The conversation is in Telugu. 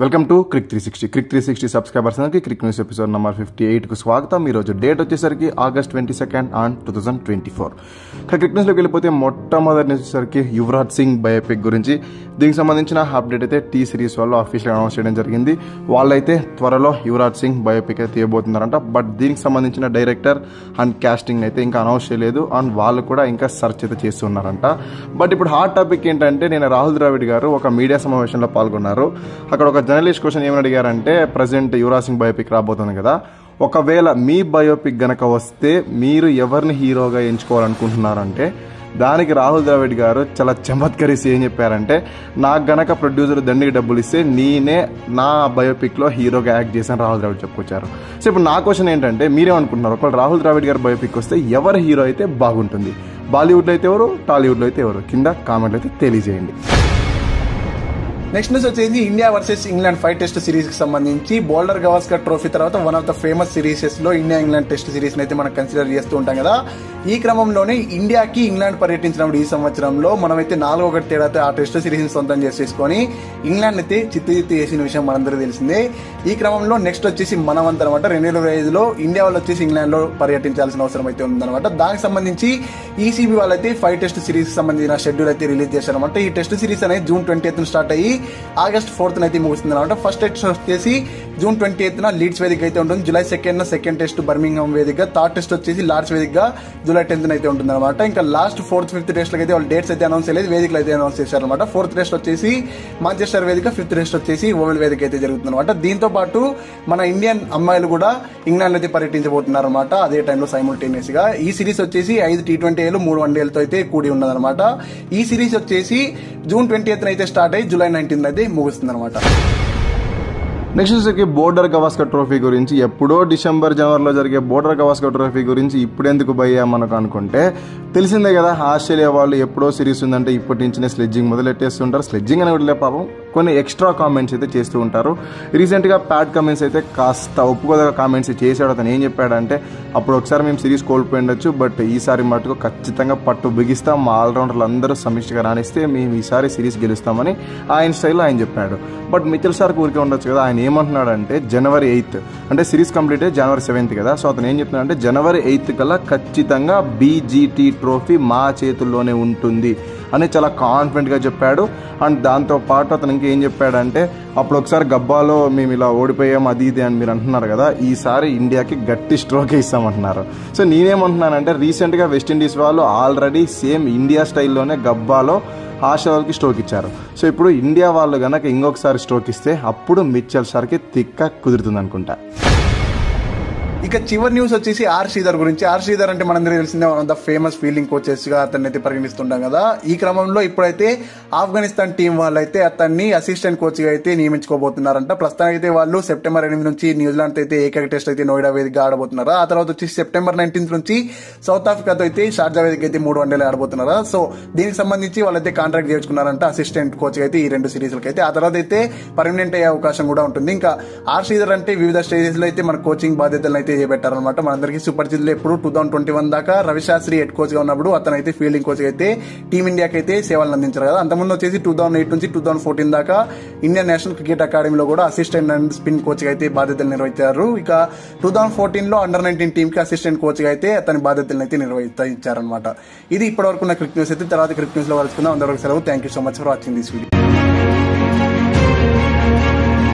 Welcome to Crick 360 Crick 360 subscribers అందరికి క్రిక్ న్యూస్ ఎపిసోడ్ నెంబర్ 58 కు స్వాగతం. ఈ రోజు డేట్ వచ్చేసరికి ఆగస్ట్ 22 ఆన్ 2024. క్రిక్ న్యూస్ లోకి వెళ్ళిపోతే మొట్టమొదటి న్యూస్ వచ్చేసరికి యువరాజ్ సింగ్ బయోపిక్ గురించి. దీనికి సంబంధించిన అప్డేట్ అయితే టీ సిరీస్ వాళ్ళు అఫీషియల్ అనౌన్స్ చేయడం జరిగింది. వాళ్ళైతే త్వరలో యువరాజ్ సింగ్ బయోపిక్ అయితే తీయబోతున్నారంట. బట్ దీనికి సంబంధించిన డైరెక్టర్ అండ్ కాస్టింగ్ అయితే ఇంకా అనౌన్స్ చేయలేదు. అండ్ వాళ్ళు కూడా ఇంకా సెర్చ్ అయితే చేస్తున్నారంట. బట్ ఇప్పుడు హాట్ టాపిక్ ఏంటంటే, నేను రాహుల్ ద్రావిడ్ గారు ఒక మీడియా సమావేశంలో పాల్గొన్నారు. అక్కడ ఒక జర్నలిస్ట్ క్వశ్చన్ ఏమని అడిగారంటే, ప్రజెంట్ యువరాజ్ సింగ్ బయోపిక్ రాబోతుంది కదా, ఒకవేళ మీ బయోపిక్ గనక వస్తే మీరు ఎవరిని హీరోగా ఎంచుకోవాలనుకుంటున్నారంటే దానికి రాహుల్ ద్రావిడ్ గారు చాలా చమత్కరిసి ఏం చెప్పారంటే, నాకు గనక ప్రొడ్యూసర్ దండికి డబ్బులు ఇస్తే నేనే నా బయోపిక్లో హీరోగా యాక్ట్ చేశాను రాహుల్ ద్రావిడ్ చెప్పుకొచ్చారు. సో ఇప్పుడు నా క్వశ్చన్ ఏంటంటే, మీరేమనుకుంటున్నారు? ఒకవేళ రాహుల్ ద్రావిడ్ గారి బయోపిక్ వస్తే ఎవరు హీరో అయితే బాగుంటుంది? బాలీవుడ్లో అయితే ఎవరు, టాలీవుడ్లో అయితే ఎవరు? కింద కామెంట్లు అయితే తెలియజేయండి. నెక్స్ట్ న్యూస్ వచ్చేసి India versus England 5 test series కి సంబంధించి బోల్డర్ గవాస్కర్ ట్రోఫీ తర్వాత one of the famous series లో ఇండియా ఇంగ్లాండ్ టెస్ట్ సిరీస్ అయితే మనం కన్సిడర్ చేస్తూ ఉంటాం కదా. ఈ క్రమంలోనే ఇండియాకి ఇంగ్లాండ్ పర్యటించినప్పుడు ఈ సంవత్సరంలో మనమైతే 4-1 తేడాతో ఆ టెస్ట్ సిరీస్ ని సొంతం చేసేసుకొని ఇంగ్లాండ్ అయితే చిత్తు చేసిన విషయం మనందరికీ తెలిసిందే. ఈ క్రమంలో నెక్స్ట్ వచ్చేసి మనమంతా అనమాట 2025లో ఇండియా వాళ్ళు వచ్చేసి ఇంగ్లాండ్ లో పర్యటించాల్సిన అవసరం అయితే ఉందన్నమాట. దానికి సంబంధించి ఈసీబీ వాళ్ళైతే 5 టెస్ట్ సిరీస్ సంబంధించిన షెడ్యూల్ అయితే రిలీజ్ చేశారనమాట. ఈ టెస్ట్ సిరీస్ అనేది జూన్ 20th స్టార్ట్ అయ్యి ఆగస్ట్ 4th అయితే ముగుస్తుంది అనమాట. ఫస్ట్ టెస్ట్ వచ్చేసి జూన్ 28th లీడ్స్ వేదిక అయితే ఉంటుంది. July 2nd second test Birmingham వేదికగా, థర్డ్ టెస్ట్ వచ్చేసి లార్డ్స్ వేదికగా జూలై 10th అయితే ఉంటుంది అనమాట. ఇంకా లాస్ట్ 4th 5th టెస్ట్ అయితే వాళ్ళు డేట్స్ అయితే అనౌన్స్ చేయలేదు, వేదికలు అయితే అనౌన్స్ చేశారనమాట. 4th టెస్ట్ వచ్చేసి మాంచెస్టర్ వేదిక, 5th టెస్ట్ వచ్చేసి ఓవెల్ వేదిక అయితే జరుగుతుంది అనమాట. దీంతో పాటు మన ఇండియన్ అమ్మాయిలు కూడా ఇంగ్లాండ్ అయితే పర్యటించబోతున్నారు అనమాట అదే టైంలో సైమల్టేనియస్ గా. ఈ సిరీస్ వచ్చేసి 5 T20Aలు 3 వన్డేలతో అయితే కూడి ఉన్నదనమాట. ఈ సిరీస్ వచ్చేసి జూన్ 20th అయితే స్టార్ట్ అయ్యి జూలై 19th అయితే ముగుస్తుంది అనమాట. నెక్స్ట్ వచ్చేసరికి బోర్డర్ గవాస్కర్ ట్రోఫీ గురించి. ఎప్పుడో డిసెంబర్ జనవరిలో జరిగే బోర్డర్ గవాస్కర్ ట్రోఫీ గురించి ఇప్పుడెందుకు భయ్యా మనకు అనుకుంటే, తెలిసిందే కదా, ఆస్ట్రేలియా వాళ్ళు ఎప్పుడో సిరీస్ ఉందంటే ఇప్పటి నుంచినే స్లెడ్జింగ్ మొదలెట్టేస్తుంటారు. స్లెడ్జింగ్ అని కూడా పాపం కొన్ని ఎక్స్ట్రా కామెంట్స్ అయితే చేస్తూ ఉంటారు. రీసెంట్గా ప్యాట్ కమిన్స్ అయితే కాస్త ఒప్పుకోదగ్గ కామెంట్స్ చేశాడు. అతను ఏం చెప్పాడంటే, అప్పుడు ఒకసారి మేము సిరీస్ కోల్పోయిండొచ్చు, బట్ ఈసారి మటుకు ఖచ్చితంగా పట్టు బిగిస్తాం, మా ఆల్రౌండర్లు అందరూ సమిష్టిగా రాణిస్తే మేము ఈసారి సిరీస్ గెలుస్తామని ఆయన స్టైల్లో ఆయన చెప్పాడు. బట్ మిచెల్ స్టార్క్ ఊరికే ఉండొచ్చు కదా. ఆయన ఏమంటున్నాడంటే, January 8th అంటే సిరీస్ కంప్లీట్ అయ్యి January 7th కదా. సో అతను ఏం చెప్తున్నాడంటే, January 8th కల్లా ఖచ్చితంగా BGT ట్రోఫీ మా చేతుల్లోనే ఉంటుంది అని చాలా కాన్ఫిడెంట్గా చెప్పాడు. అండ్ దాంతోపాటు అతను ఇంకేం చెప్పాడంటే, అప్పుడు ఒకసారి గబ్బాలో మేము ఇలా ఓడిపోయాం అది ఇది అని మీరు అంటున్నారు కదా, ఈసారి ఇండియాకి గట్టి స్ట్రోక్ ఇస్తామంటున్నారు. సో నేనేమంటున్నానంటే, రీసెంట్గా వెస్టిండీస్ వాళ్ళు ఆల్రెడీ సేమ్ ఇండియా స్టైల్లోనే గబ్బాలో ఆస్ట్రేలియాకి స్ట్రోక్ ఇచ్చారు. సో ఇప్పుడు ఇండియా వాళ్ళు కనుక ఇంకొకసారి స్ట్రోక్ ఇస్తే అప్పుడు మిచెల్ స్టార్క్కి తిక్క కుదురుతుంది అనుకుంటా. ఇక చివరి న్యూస్ వచ్చేసి ఆర్ శ్రీధర్ గురించి. ఆర్ శ్రీధర్ అంటే మనందరికీ తెలిసిందే, one of the famous fielding coaches గా అతన్ని అయితే పరిగణిస్తుంటాం కదా. ఈ క్రమంలో ఇప్పుడైతే ఆఫ్ఘనిస్తాన్ టీం వాళ్ళైతే అతన్ని అసిస్టెంట్ కోచ్ గా అయితే నియమించుకోబోతున్నారంట. ప్రస్తుతానికి అయితే వాళ్ళు సెప్టెంబర్ 8 నుంచి న్యూజిలాండ్ అయితే ఏకైక టెస్ట్ అయితే నోయిడా వేదికగా ఆడబోతున్నారు. ఆ తర్వాత వచ్చి సెప్టెంబర్ 19th నుంచి సౌత్ ఆఫ్రికాతో అయితే షార్జా వేదిక అయితే 3 వన్డేలు ఆడబోతున్నారు. సో దీనికి సంబంధించి వాళ్ళైతే కాంట్రాక్ట్ చేయించుకున్నారంట అసిస్టెంట్ కోచ్ అయితే ఈ 2 సిరీస్లకి అయితే. ఆ తర్వాత అయితే పర్మనెంట్ అయ్యే అవకాశం కూడా ఉంటుంది. ఇంకా ఆర్ శ్రీధర్ అంటే వివిధ స్టేజెస్ లో అయితే మన కోచింగ్ బాధ్యతలను అయితే చేపట్టారనమాట. మనందరికీ సుపరిచితులు ఎప్పుడు 2021 దాకా రవిశాస్త్రి హెడ్ కోచ్ గా ఉన్నప్పుడు అతను అయితే ఫీల్డింగ్ కోచ్ అయితే టీమిండియాకి అయితే సేవలు అందించారు కదా. అంతకుముందు వచ్చేసి 2008 నుంచి 2014 దాకా ఇండియన్ నేషనల్ క్రికెట్ అకాడమీలో కూడా అసిస్టెంట్ అండ్ స్పిన్ కోచ్ గా అయితే బాధ్యతలు నిర్వహించారు. ఇక 2014లో అండర్-19 టీమ్ కి అసిస్టెంట్ కోచ్ గా అయితే అతని బాధ్యతలను అయితే నిర్వహించారనమాట. ఇది ఇప్పటివరకు ఉన్న క్రికెట్ న్యూస్ అయితే. తర్వాత క్రికెట్ న్యూస్ లో కలుసుకుందాం. అందరికీ సెలవు. Thank you so much for watching this video.